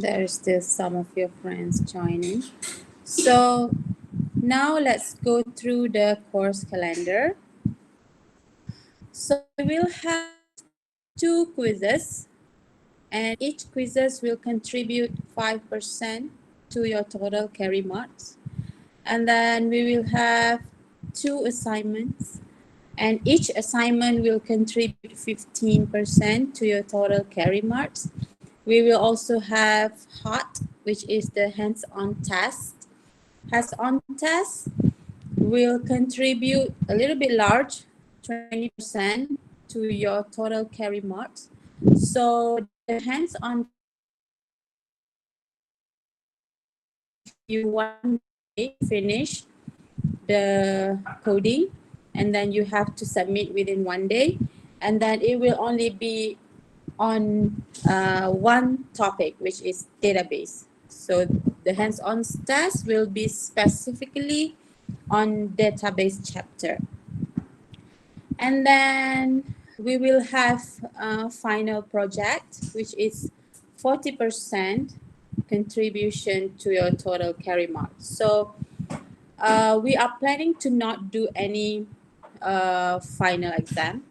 There is still some of your friends joining. So now let's go through the course calendar. So we will have 2 quizzes, and each quizzes will contribute 5% to your total carry marks. And then we will have 2 assignments, and each assignment will contribute 15% to your total carry marks. We will also have HOT, which is the hands-on test. Hands-on test will contribute a little bit large, 20% to your total carry marks. So the hands-on you one day finish the coding, and then you have to submit within 1 day, and then it will only be on one topic, which is database. So the hands-on test will be specifically on database chapter. And then we will have a final project, which is 40% contribution to your total carry marks. So we are planning to not do any final exam.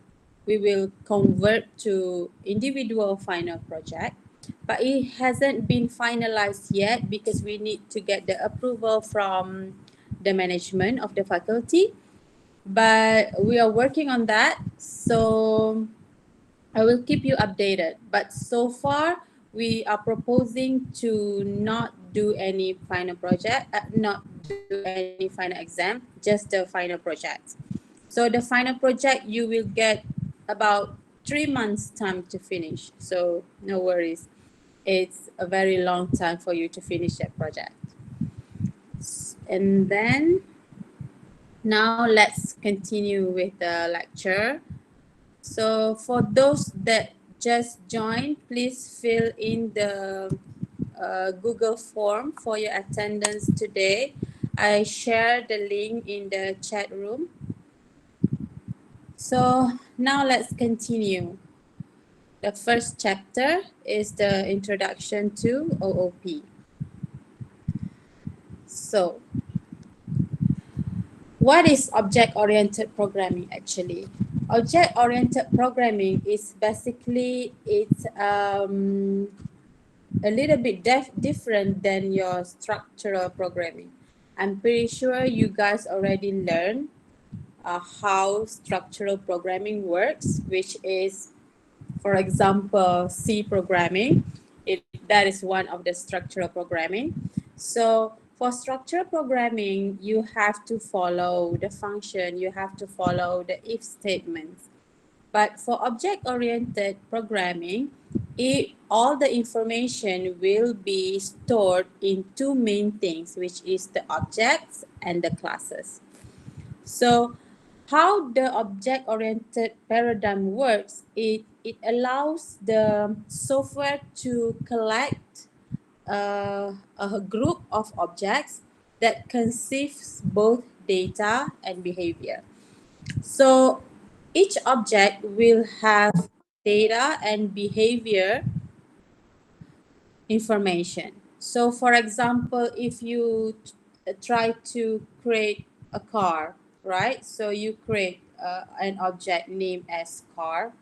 We will convert to individual final project, but it hasn't been finalized yet because we need to get the approval from the management of the faculty. But we are working on that, so I will keep you updated. But so far, we are proposing to not do any final project, not do any final exam, just the final project. So the final project, you will get about 3 months time to finish. So no worries. It's a very long time for you to finish that project. And then now let's continue with the lecture. So for those that just joined, please fill in the Google form for your attendance today. I shared the link in the chat room. So now let's continue. The first chapter is the introduction to OOP. So what is object-oriented programming actually? Object-oriented programming is basically, it's a little bit different than your structural programming. I'm pretty sure you guys already learned how structural programming works, which is, for example, C programming. That is one of the structural programming. So for structural programming, you have to follow the function, you have to follow the if statements. But for object-oriented programming, all the information will be stored in 2 main things, which is the objects and the classes. So how the object-oriented paradigm works, it allows the software to collect a group of objects that consists both data and behavior. So each object will have data and behavior information. So for example, if you try to create a car, right? So you create an object named as car,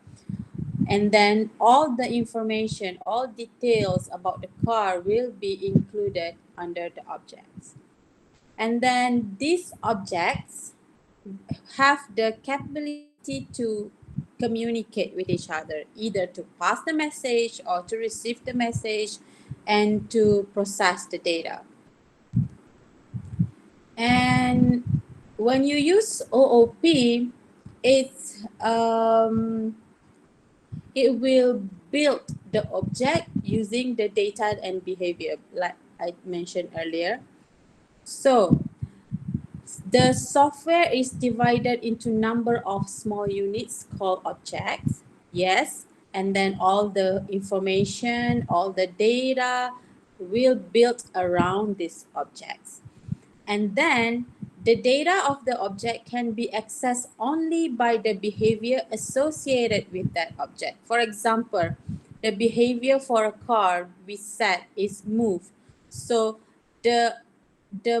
and then all the information, all details about the car will be included under the objects. And then these objects have the capability to communicate with each other, either to pass the message or to receive the message and to process the data. And when you use OOP, it will build the object using the data and behavior, like I mentioned earlier. So the software is divided into number of small units called objects. Yes. And then all the information, all the data will build around these objects. And then the data of the object can be accessed only by the behavior associated with that object. For example, the behavior for a car we set is move. So the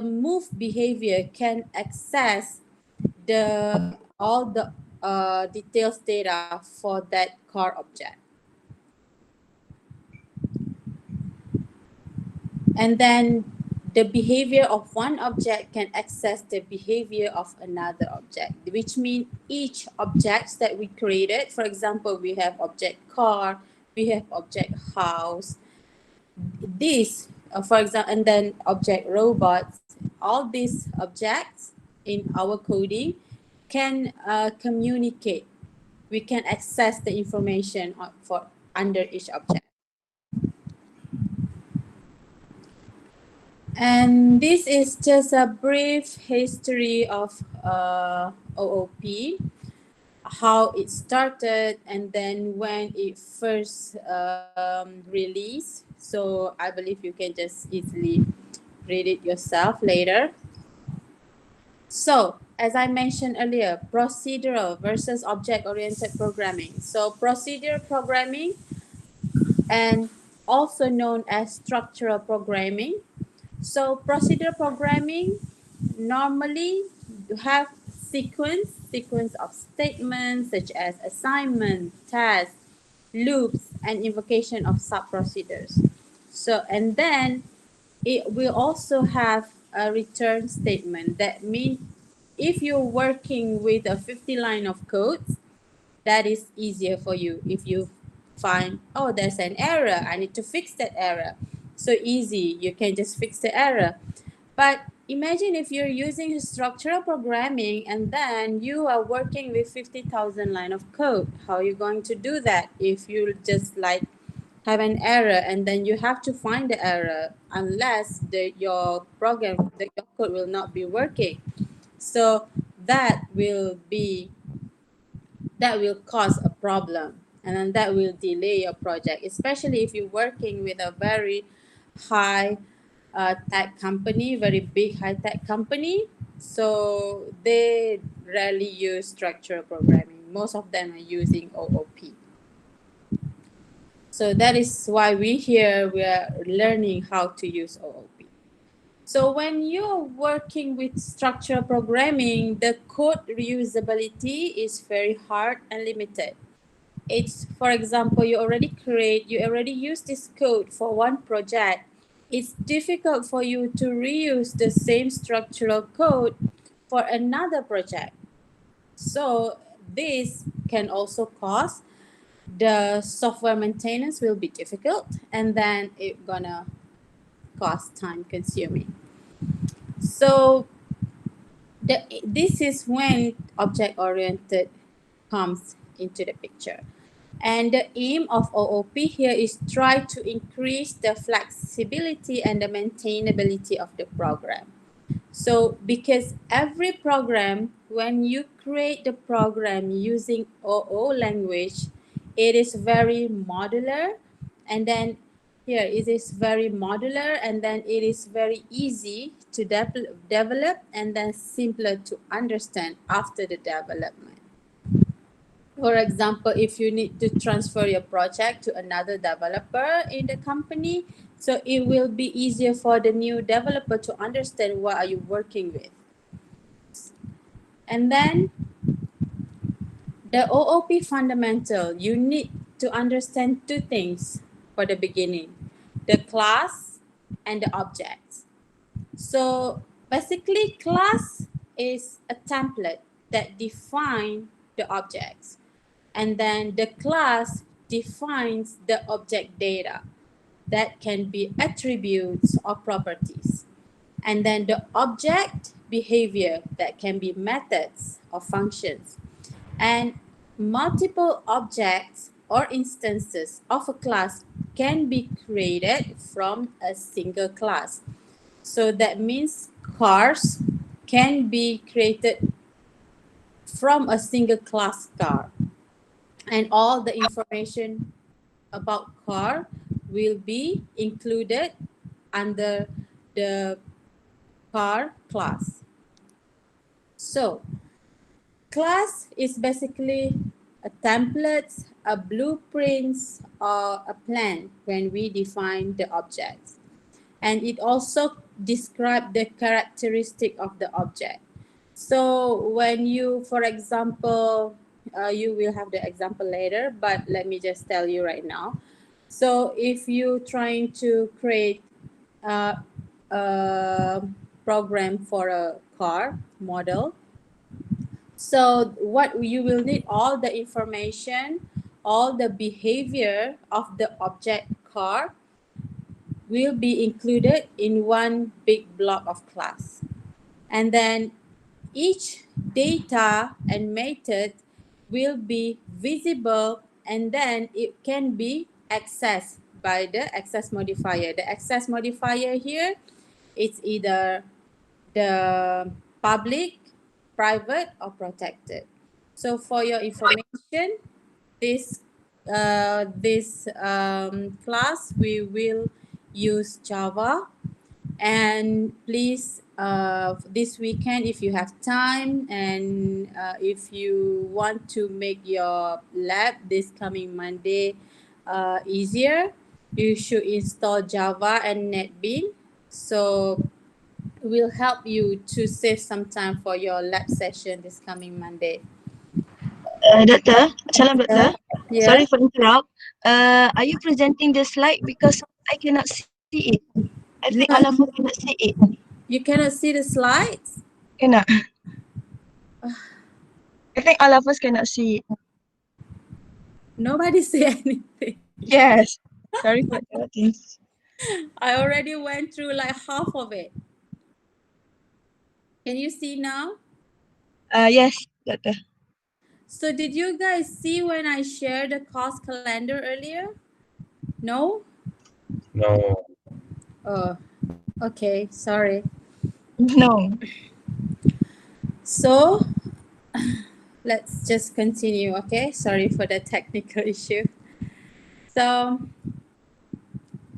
move behavior can access the all the details data for that car object. And then the behavior of one object can access the behavior of another object, which means each objects that we created, for example, we have object car, we have object house, this, for example, and then object robots, all these objects in our coding can communicate. We can access the information for under each object. And this is just a brief history of OOP, how it started, and then when it first released. So I believe you can just easily read it yourself later. So, as I mentioned earlier, procedural versus object-oriented programming. So, procedural programming, and also known as structural programming. So, procedural programming normally have sequence of statements such as assignment, task, loops, and invocation of sub-procedures. So, and then it will also have a return statement. That means if you're working with a 50 line of code, that is easier for you. If you find, oh, there's an error, I need to fix that error. So easy, you can just fix the error. But imagine if you're using structural programming and then you are working with 50,000 line of code. How are you going to do that if you just like have an error and then you have to find the error unless your program, your code will not be working. So that will cause a problem, and then that will delay your project, especially if you're working with a very high tech company, very big high tech company. So they rarely use structural programming. Most of them are using OOP. So that is why we are learning how to use OOP. So when you're working with structural programming, the code reusability is very hard and limited. It's, for example, you already use this code for one project. It's difficult for you to reuse the same structural code for another project. So this can also cause the software maintenance will be difficult, and then it's gonna cost time consuming. So this is when object-oriented comes into the picture. And the aim of OOP here is try to increase the flexibility and the maintainability of the program. So because every program, when you create the program using OO language, it is very modular, and then here it is very modular, and then it is very easy to develop and then simpler to understand after the development. For example, if you need to transfer your project to another developer in the company, so it will be easier for the new developer to understand what are you working with. And then the OOP fundamental, you need to understand two things for the beginning, the class and the objects. So basically class is a template that defines the objects. And then the class defines the object data that can be attributes or properties. And then the object behavior that can be methods or functions. And multiple objects or instances of a class can be created from a single class. So that means cars can be created from a single class car. And all the information about car will be included under the car class. So class is basically a template, a blueprints a plan when we define the objects. And it also describes the characteristic of the object. So when you, for example, you will have the example later, but let me just tell you right now. So if you trying to create a program for a car model, so what you will need all the information, all the behavior of the object car will be included in one big block of class. And then each data and method will be visible, and then it can be accessed by the access modifier. The access modifier here is either the public, private, or protected. So for your information, this class we will use Java. And please, this weekend, if you have time and if you want to make your lab this coming Monday easier, you should install Java and NetBeans. So will help you to save some time for your lab session this coming Monday. Doctor, salam doctor. Yeah, Sorry for interrupt. Are you presenting the slide because I cannot see it? I think all of us no, cannot see it. you cannot see the slides. Cannot. I think all of us cannot see it. Nobody say anything. Yes. Sorry for interrupting. I already went through like half of it. Can you see now? Yes, doctor. So did you guys see when I shared the course calendar earlier? No? No. Oh, okay, sorry. No. So let's just continue, okay? Sorry for the technical issue. So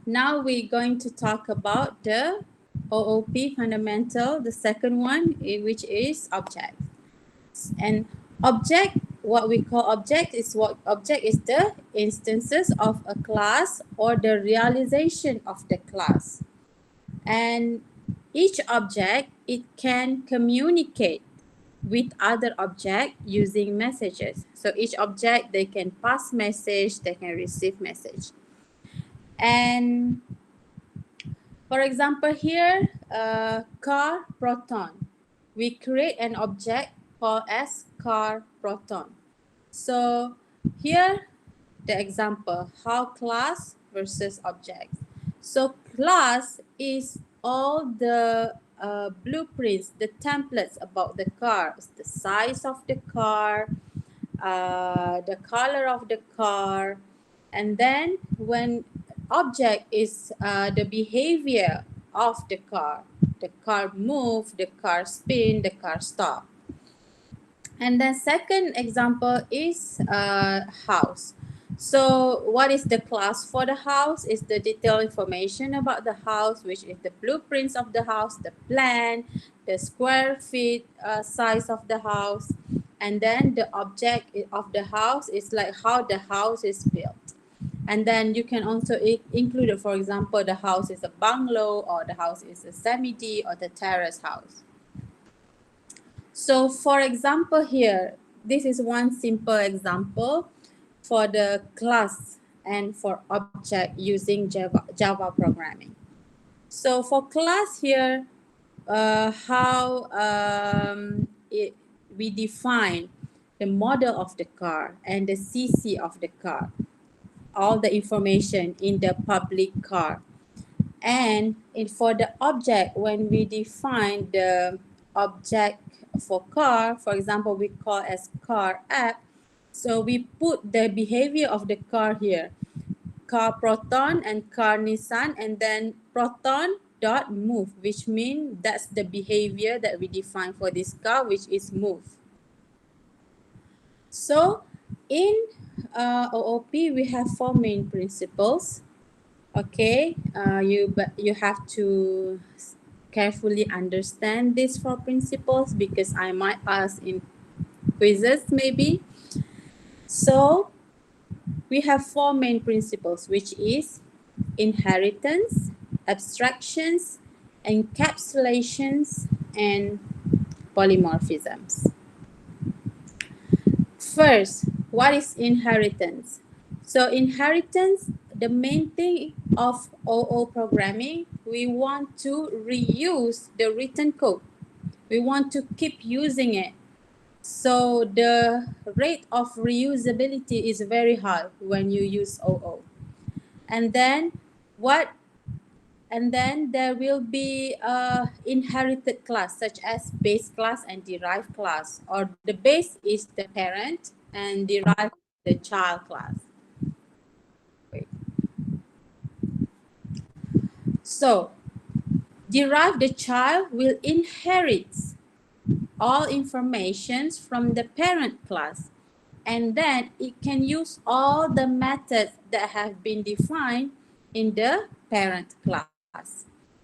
now we're going to talk about the OOP fundamental, the second one, which is object. And object, what we call object is the instances of a class or the realization of the class. And each object, it can communicate with other object using messages. So each object, they can pass message, they can receive message. And for example here, car proton. We create an object called as car proton. So here the example, how class versus object. So class is all the blueprints, the templates about the car, the size of the car, the color of the car, and then when object is the behavior of the car move, the car spin, the car stop. And the second example is house. So what is the class for the house? Is the detailed information about the house, which is the blueprints of the house, the plan, the square feet size of the house. And then the object of the house is like how the house is built. And then you can also include, for example, the house is a bungalow, or the house is a semi-D, or the terrace house. So for example here, this is one simple example for the class and for object using Java programming. So for class here, how we define the model of the car and the CC of the car, all the information in the public car. And for the object, when we define the object for car, for example, we call as car app. So we put the behavior of the car here, car proton and car Nissan, and then proton dot move, which means that's the behavior that we define for this car, which is move. So in OOP, we have four main principles. Okay, you have to carefully understand these four principles because I might ask in quizzes maybe. So we have four main principles, which is inheritance, abstractions, encapsulations, and polymorphisms. First, what is inheritance? So inheritance, the main thing of OO programming, we want to reuse the written code. We want to keep using it. So the rate of reusability is very high when you use OO. And then what? And then there will be a inherited class such as base class and derived class, or the base is the parent and derived the child class. Wait. So derived, the child will inherit all informations from the parent class, and then it can use all the methods that have been defined in the parent class.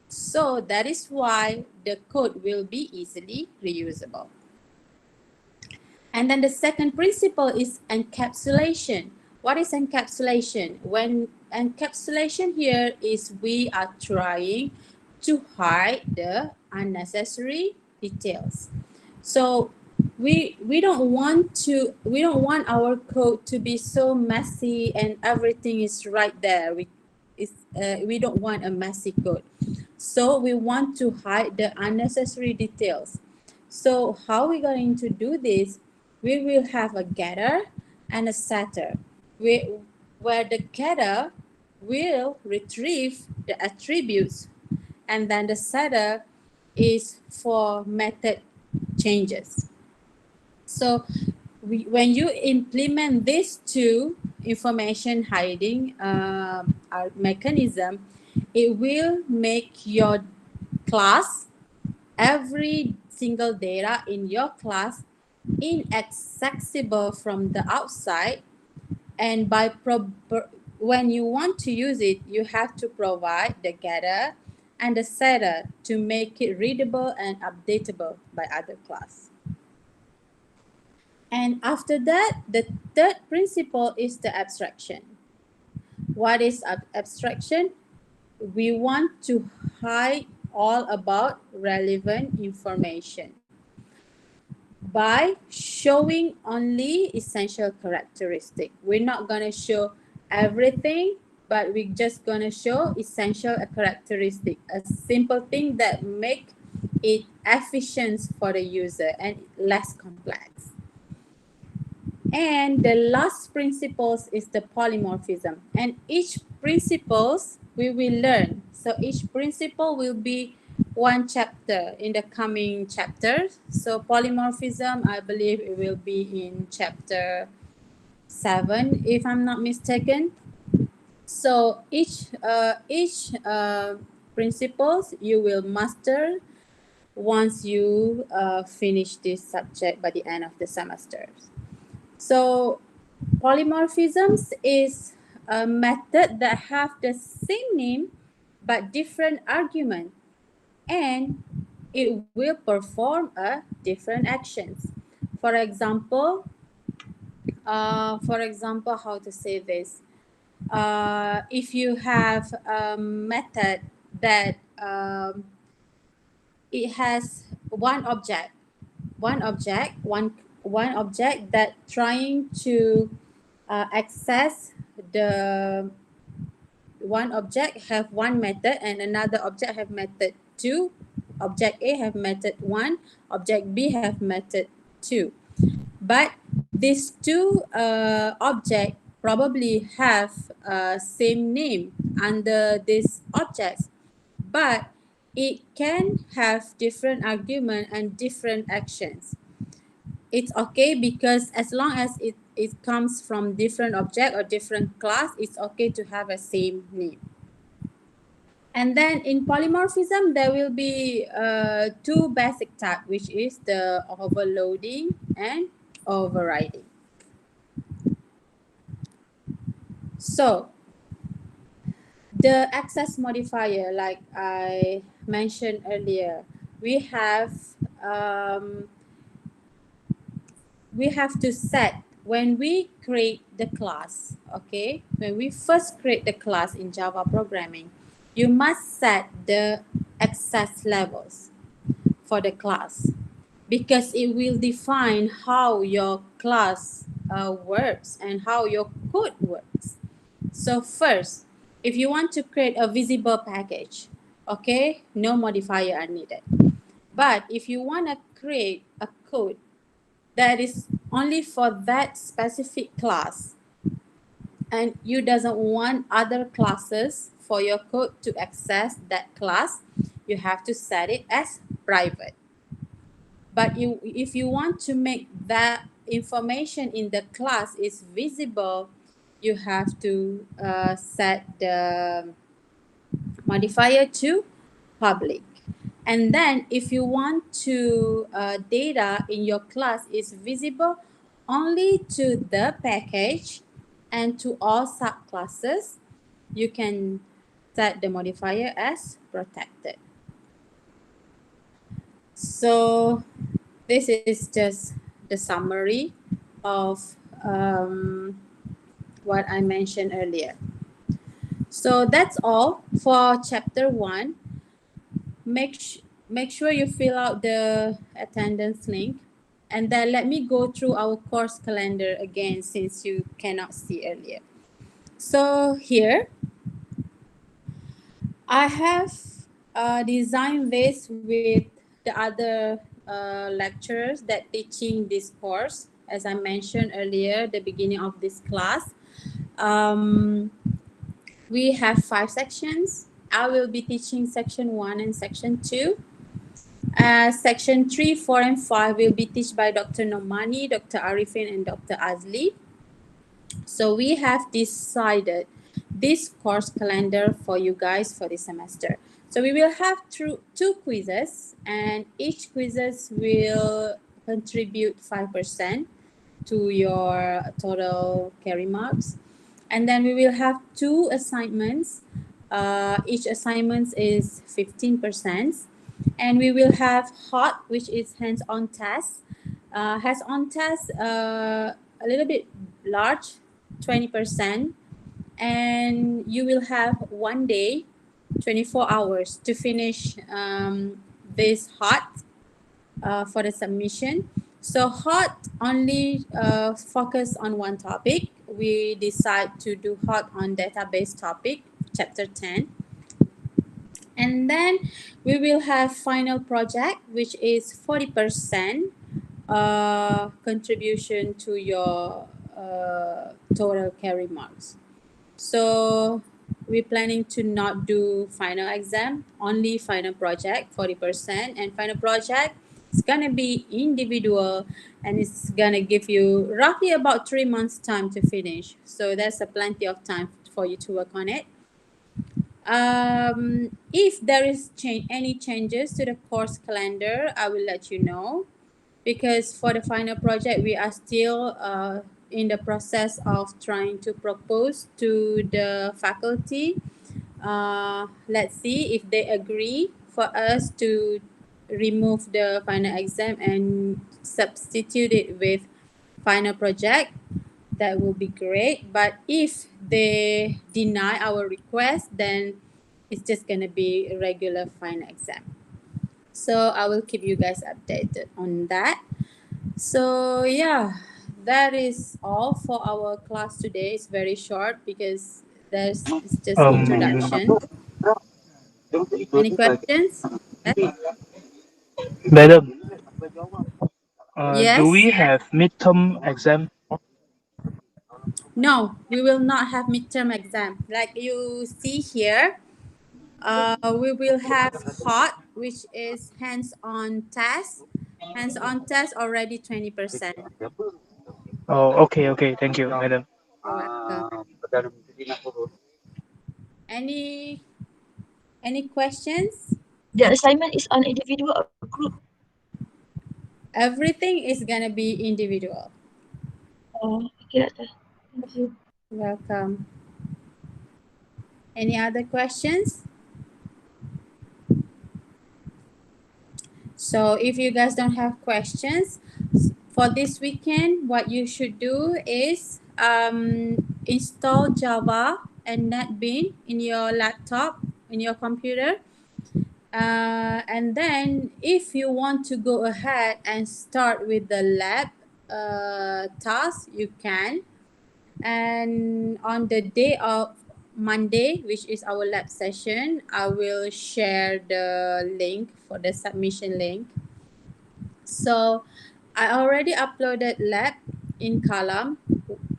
So that is why the code will be easily reusable. And then the second principle is encapsulation. What is encapsulation? When encapsulation here is we are trying to hide the unnecessary details. So we don't want our code to be so messy and everything is right there. We don't want a messy code. So we want to hide the unnecessary details. So how are we going to do this? We will have a getter and a setter, where the getter will retrieve the attributes, and then the setter is for method changes. So when you implement these two information hiding mechanism, it will make your class, every single data in your class, inaccessible from the outside. And when you want to use it, you have to provide the getter and the setter to make it readable and updatable by other class. And after that, the third principle is the abstraction. What is abstraction? We want to hide all about relevant information by showing only essential characteristic. We're not going to show everything, but we're just going to show essential characteristic, a simple thing that make it efficient for the user and less complex. And the last principles is the polymorphism. And each principles we will learn. So each principle will be one chapter in the coming chapters. So polymorphism, I believe it will be in chapter 7, if I'm not mistaken. So each principles you will master once you finish this subject by the end of the semester. So polymorphisms is a method that have the same name but different argument, and it will perform a different actions. For example, how to say this? If you have a method that it has one object that trying to access the one object have one method and another object have method 2. Object A have method 1, object B have method 2. But these two objects probably have same name under these objects, but it can have different argument and different actions. It's okay because as long as it comes from different object or different class, it's okay to have a same name. And then in polymorphism, there will be two basic types, which is the overloading and overriding. So the access modifier, like I mentioned earlier, we have to set when we create the class, okay, when we first create the class in Java programming, you must set the access levels for the class because it will define how your class works and how your code works. So first, if you want to create a visible package, okay, no modifier are needed. But if you want to create a code that is only for that specific class and you doesn't want other classes for your code to access that class, you have to set it as private. But if you want to make that information in the class is visible, you have to set the modifier to public. And then if you want to data in your class is visible only to the package and to all subclasses, you can set the modifier as protected. So this is just the summary of what I mentioned earlier. So that's all for chapter 1. Make sure you fill out the attendance link, and then let me go through our course calendar again since you cannot see earlier. So here I have designed this with the other lecturers that teaching this course. As I mentioned earlier, the beginning of this class, um, we have 5 sections. I will be teaching section 1 and section 2. Section 3, 4, and 5 will be taught by Dr. Nomani, Dr. Arifin, and Dr. Azli. So we have decided this course calendar for you guys for this semester. So we will have two quizzes, and each quizzes will contribute 5% to your total carry marks. And then we will have 2 assignments. Each assignment is 15%. And we will have hot, which is hands-on test. Hands-on test a little bit large, 20%. And you will have 1 day, 24 hours to finish this hot for the submission. So hot only focus on one topic. We decide to do hot on database topic, chapter 10. And then we will have final project, which is 40% contribution to your total carry marks. So we're planning to not do final exam, only final project, 40%. And final project is going to be individual, and it's going to give you roughly about 3 months time to finish. So there's a plenty of time for you to work on it. If there is any changes to the course calendar, I will let you know, because for the final project we are still in the process of trying to propose to the faculty. Let's see if they agree for us to remove the final exam and substitute it with final project. That will be great. But if they deny our request, then it's just going to be a regular final exam. So I will keep you guys updated on that. So yeah, that is all for our class today. It's very short because it's just introduction. Any questions? Yes? Madam, do Yes? we have midterm exam? No, we will not have midterm exam. Like you see here, we will have hot, which is hands-on test. Hands-on test already 20%. Oh, okay. Thank you, madam. You're welcome. Any any questions? The assignment is on individual or group. Everything is gonna be individual. Okay, Doctor. Thank you. Welcome. Any other questions? So if you guys don't have questions, for for this weekend, what you should do is install Java and NetBeans in your laptop, in your computer. And then if you want to go ahead and start with the lab task, you can. And on the day of Monday, which is our lab session, I will share the link for the submission link. So I already uploaded lab in column.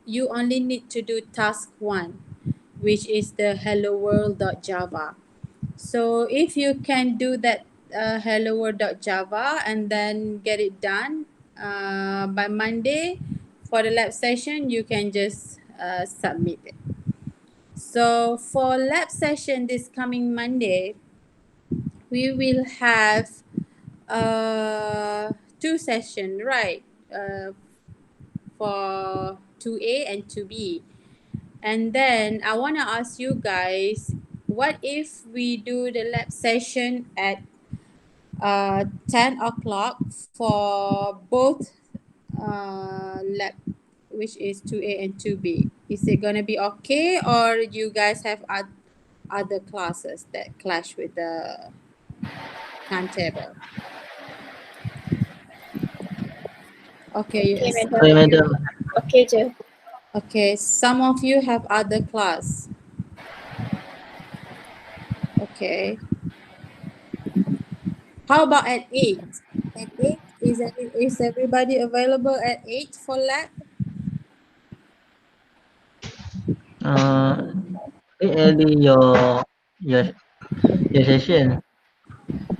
You only need to do task 1, which is the hello world.java. So if you can do that hello world.java and then get it done by Monday for the lab session, you can just submit it. So for lab session this coming Monday, we will have 2 sessions, right? For 2A and 2B. And then I want to ask you guys, what if we do the lab session at 10 o'clock for both lab, which is 2A and 2B? Is it going to be okay, or you guys have other classes that clash with the timetable? Okay, Okay, some madam. of Madam. you, Okay je. okay, some of you have other class. Okay. How about at 8? At 8, is everybody available at 8 for lab? Uh, early your your session.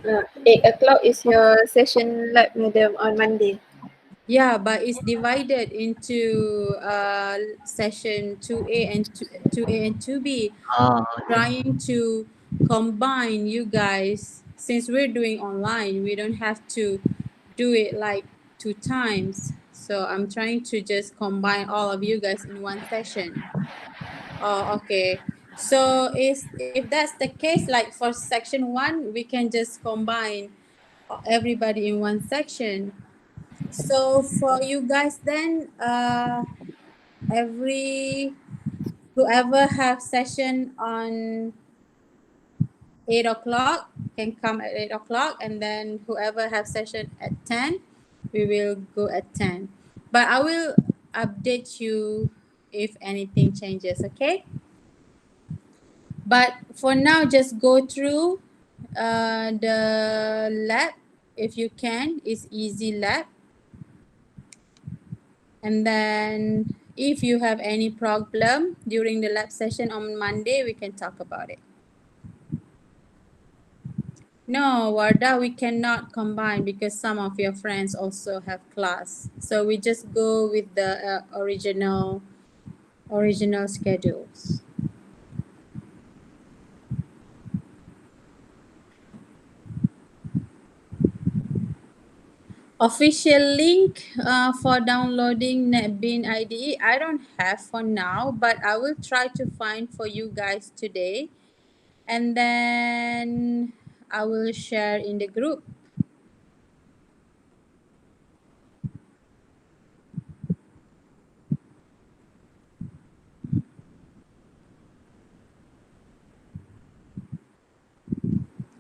8 o'clock is your session lab, madam, on Monday. Yeah, but it's divided into session 2A and 2B. Okay. Trying to combine you guys, since we're doing online, we don't have to do it like 2 times. So I'm trying to just combine all of you guys in one session. Oh, okay. So if that's the case, like for section 1, we can just combine everybody in one section. So for you guys then, every whoever have session on 8 o'clock can come at 8 o'clock, and then whoever have session at 10, we will go at 10. But I will update you if anything changes, okay? But for now, just go through the lab if you can. It's easy lab. And then if you have any problem during the lab session on Monday, we can talk about it. No, Warda, we cannot combine because some of your friends also have class. So we just go with the original schedules. Official link for downloading NetBeans IDE, I don't have for now, but I will try to find for you guys today. And then I will share in the group.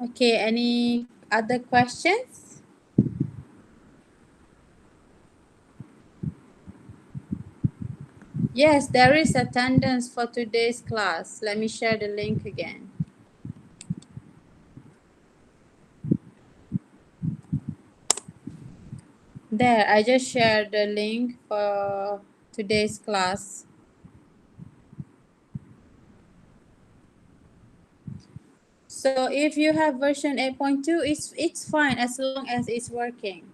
Okay, any other questions? Yes, there is attendance for today's class. Let me share the link again. There, I just shared the link for today's class. So if you have version 8.2, it's fine as long as it's working.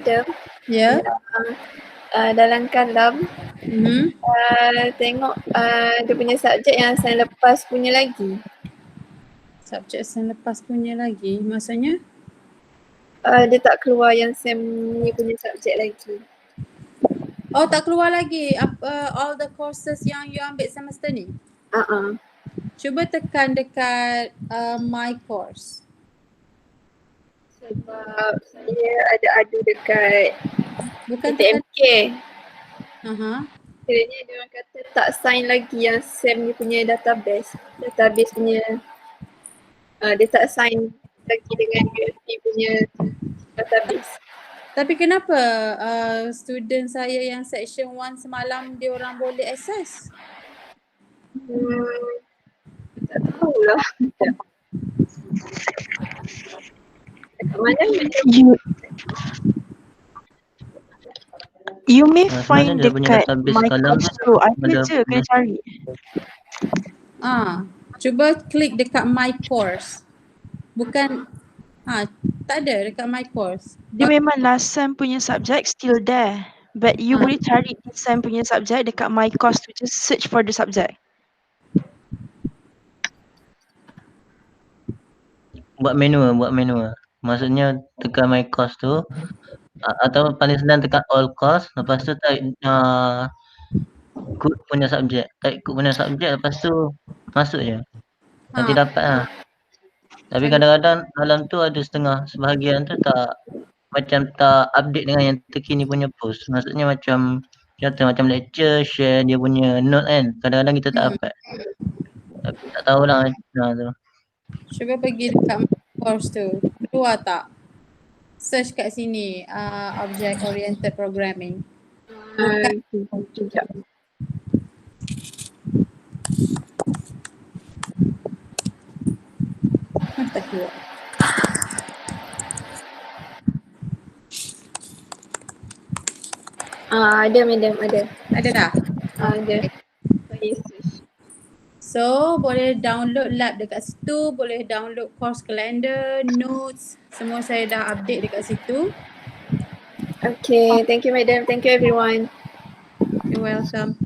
Madam, Yeah. dalam kalam, Mm-hmm. tengok dia punya subjek yang saya lepas punya lagi. Subjek yang lepas punya lagi, maksudnya? Dia tak keluar yang SEM ni punya subjek lagi. Oh, tak keluar lagi all the courses yang you ambil semester ni? Cuba tekan dekat my course. Sebab saya ada adu dekat Bukan tekan. TMK. Aha. Kiranya dia orang kata tak sign lagi yang SEM ni punya database. Database punya dia tak sign lagi dengan GMT punya database. Tapi kenapa student saya yang section 1 semalam dia orang boleh access? Tak tahulah. Dekat mana macam You may Sebenarnya find dia punya dekat database my kalam course tu tu. Ada ada je, kena cari. Cuba klik dekat my course. Bukan tak ada dekat my course. Dia memang last sem punya subject still there. But you boleh cari this sem punya subject dekat my course tu. Just search for the subject. buat manual. Maksudnya tekan my course tu atau paling senang tekan all course, lepas tu type good punya subjek. Type good punya subjek, lepas tu masuk je. Nanti dapat lah. Tapi kadang-kadang dalam tu ada sebahagian tu tak update dengan yang terkini punya post. Maksudnya macam macam lecture, share dia punya note kan. Kadang-kadang kita tak dapat. Tapi tak tahulah macam tu. Cuba pergi dekat my course tu. Keluar tak? Search kat sini object oriented programming. sekejap. Tak keluar. Ada madam, ada. Ada dah? Ada. Saya search. So, boleh download lab dekat situ, boleh download course calendar, notes, semua saya dah update dekat situ. Okay, thank you madam, thank you everyone. You're welcome.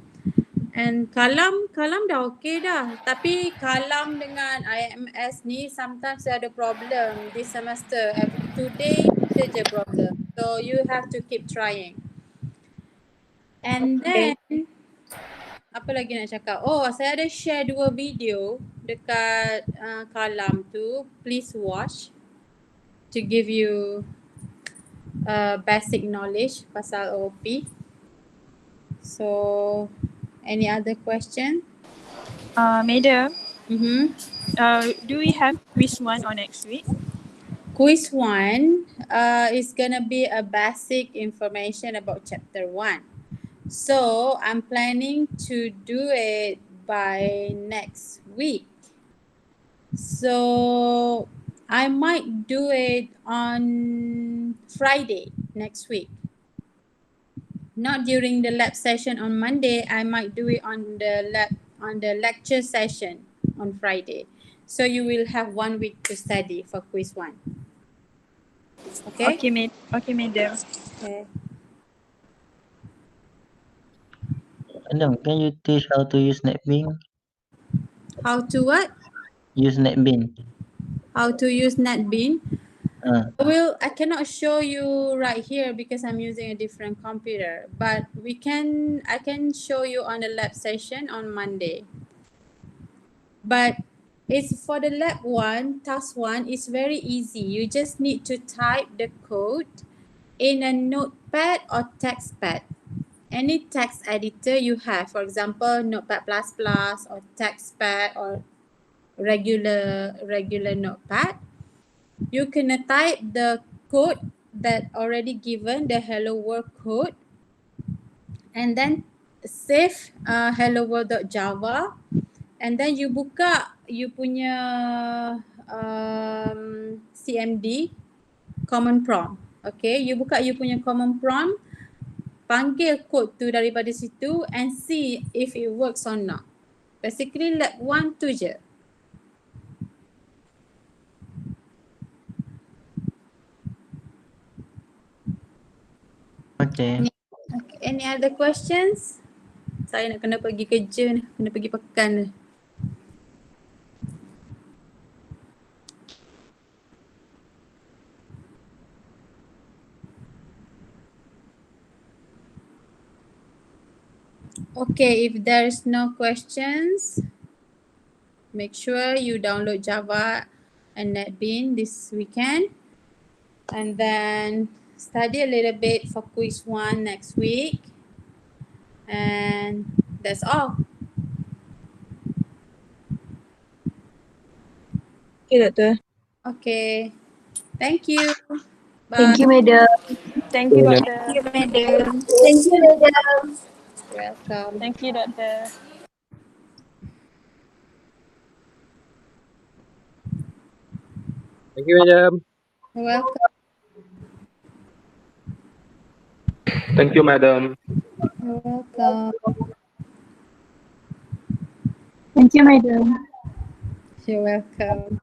And kalam dah okay dah. Tapi kalam dengan IMS ni sometimes ada problem this semester. Every 2 days je problem. So you have to keep trying. And then apa lagi nak cakap? Oh, saya ada share 2 video dekat kalam tu. Please watch to give you basic knowledge pasal OOP. So, any other question? Madam, Mm-hmm. do we have quiz 1 on next week? Quiz 1 is gonna be a basic information about chapter 1. So I'm planning to do it by next week. So I might do it on Friday next week. Not during the lab session on Monday. I might do it on the lecture session on Friday. So you will have 1 week to study for quiz 1. Okay? Okay, madam. Okay. Madam, can you teach how to use NetBean? How to what? Use NetBean. How to use NetBean? Ah. I cannot show you right here because I'm using a different computer, but I can show you on the lab session on Monday. But it's for the lab 1, task 1 is very easy. You just need to type the code in a notepad or text pad. Any text editor you have, for example, Notepad++ or TextPad or regular notepad, you can type the code that already given, the hello world code, and then save hello world.java, and then you buka you punya CMD, common prompt. Okay, you buka you punya common prompt, panggil code tu daripada situ and see if it works or not. Basically lab 1 tu je. Okay. Any other questions? Saya nak kena pergi kerja ni, kena pergi pekan ni. Okay, if there's no questions, make sure you download Java and NetBeans this weekend. And then study a little bit for quiz 1 next week. And that's all. Okay, Doctor. Okay. Thank you. Bye. Thank you, Madam. Thank you, Yeah. Doctor. Thank you, madam. Thank you, madam. Welcome. Thank you, Doctor. Thank you, madam. Welcome. Thank you, madam. Welcome. Thank you, Madam. You're welcome.